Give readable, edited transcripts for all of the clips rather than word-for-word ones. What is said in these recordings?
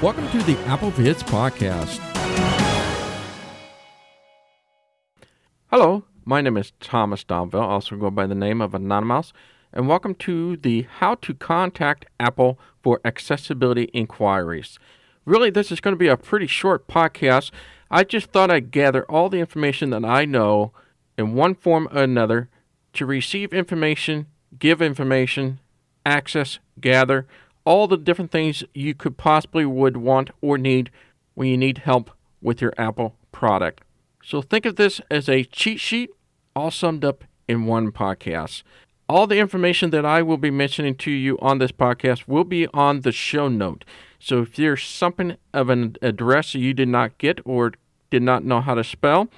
Welcome to the Apple Vids Podcast. Hello, my name is Thomas Domville, also go by the name of Anonymous, and welcome to the How to Contact Apple for Accessibility Inquiries. Really, this is going to be a pretty short podcast. I just thought I'd gather all the information that I know in one form or another to receive information, give information, access, gather, all the different things you could possibly would want or need when you need help with your Apple product. So think of this as a cheat sheet all summed up in one podcast. All the information that I will be mentioning to you on this podcast will be on the show note. So if there's something of an address you did not get or did not know how to spell,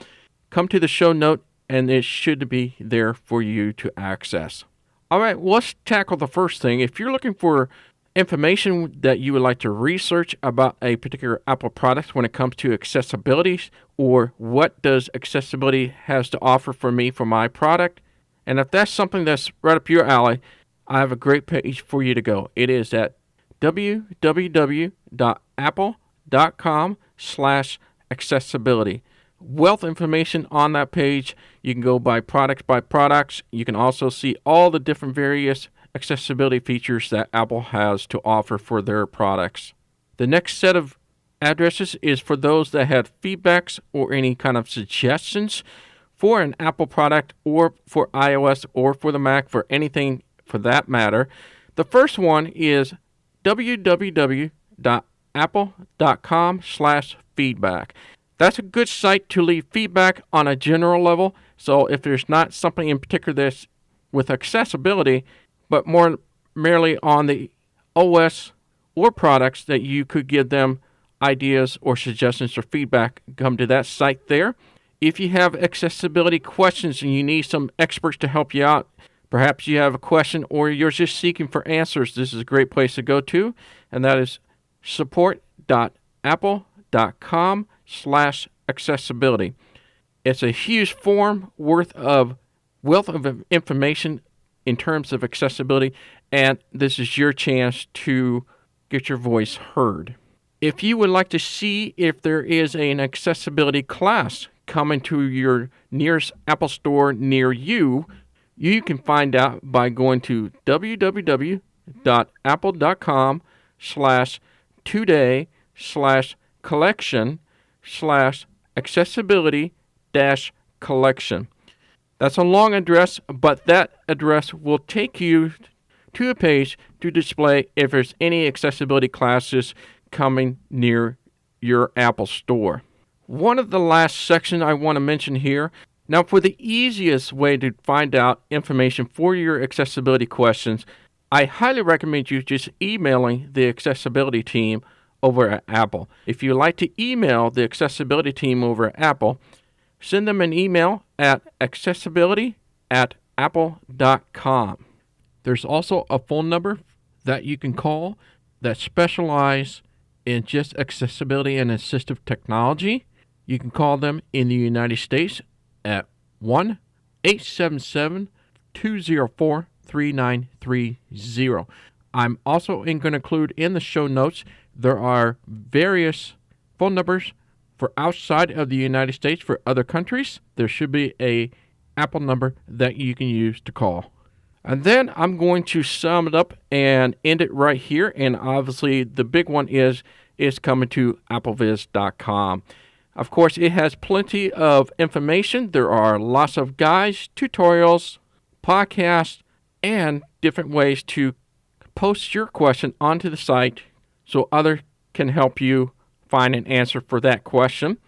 come to the show note and it should be there for you to access. All right, let's tackle the first thing. If you're looking for information that you would like to research about a particular Apple product when it comes to accessibility, or what does accessibility has to offer for me for my product, and if that's something that's right up your alley, I have a great page for you to go. It is at www.apple.com/accessibility. Wealth information on that page. You can go by products. You can also see all the different various accessibility features that Apple has to offer for their products. The next set of addresses is for those that have feedbacks or any kind of suggestions for an Apple product or for iOS or for the Mac, for anything for that matter. The first one is www.apple.com/feedback. That's a good site to leave feedback on a general level. So if there's not something in particular that's with accessibility, but more merely on the OS or products that you could give them ideas or suggestions or feedback, come to that site there. If you have accessibility questions and you need some experts to help you out, perhaps you have a question or you're just seeking for answers, this is a great place to go to, and that is support.apple.com/accessibility. It's a huge form wealth of information in terms of accessibility, and this is your chance to get your voice heard. If you would like to see if there is an accessibility class coming to your nearest Apple store near you, you can find out by going to www.apple.com/today/collection/accessibility-collection. That's a long address, but that address will take you to a page to display if there's any accessibility classes coming near your Apple store. One of the last sections I want to mention here, now for the easiest way to find out information for your accessibility questions, I highly recommend you just emailing the accessibility team over at Apple. If you like to email the accessibility team over at Apple, send them an email at accessibility@apple.com. There's also a phone number that you can call that specialize in just accessibility and assistive technology. You can call them in the United States at 1-877-204-3930. I'm also going to include in the show notes, there are various phone numbers for outside of the United States, for other countries. There should be a Apple number that you can use to call. And then I'm going to sum it up and end it right here. And obviously the big one is coming to appleviz.com. Of course, it has plenty of information. There are lots of guides, tutorials, podcasts, and different ways to post your question onto the site so others can help you find an answer for that question.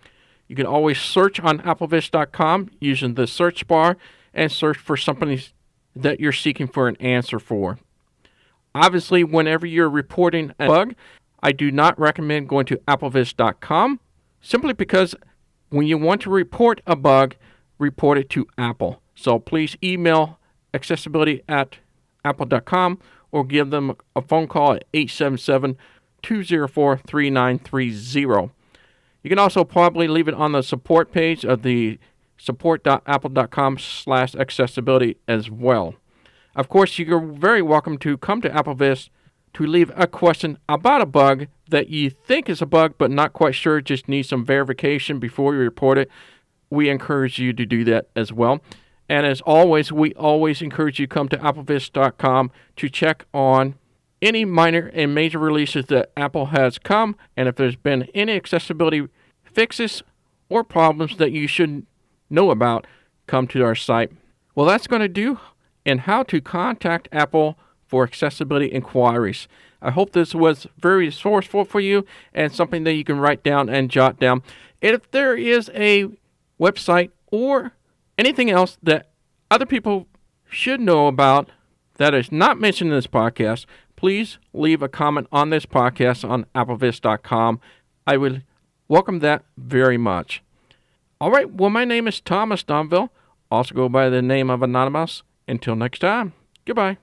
You can always search on appleviz.com using the search bar and search for something that you're seeking for an answer for. Obviously, whenever you're reporting a bug, I do not recommend going to appleviz.com, simply because when you want to report a bug, report it to Apple. So please email accessibility@apple.com or give them a phone call at 877-204-3930. You can also probably leave it on the support page of the support.apple.com/accessibility as well. Of course, you're very welcome to come to AppleVis to leave a question about a bug that you think is a bug but not quite sure, just need some verification before you report it, we encourage you to do that as well. And as always, we always encourage you to come to applevis.com to check on any minor and major releases that Apple has come, and if there's been any accessibility fixes or problems that you should know about, come to our site. Well, that's going to do in how to contact Apple for accessibility inquiries. I hope this was very resourceful for you and something that you can write down and jot down. And if there is a website or anything else that other people should know about that is not mentioned in this podcast, please leave a comment on this podcast on applevis.com. I would welcome that very much. All right, well, my name is Thomas Donville, also go by the name of Anonymous. Until next time, goodbye.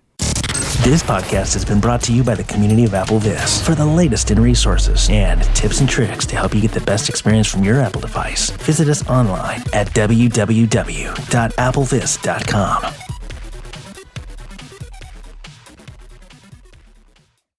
This podcast has been brought to you by the community of AppleVis. For the latest in resources and tips and tricks to help you get the best experience from your Apple device, visit us online at www.applevis.com.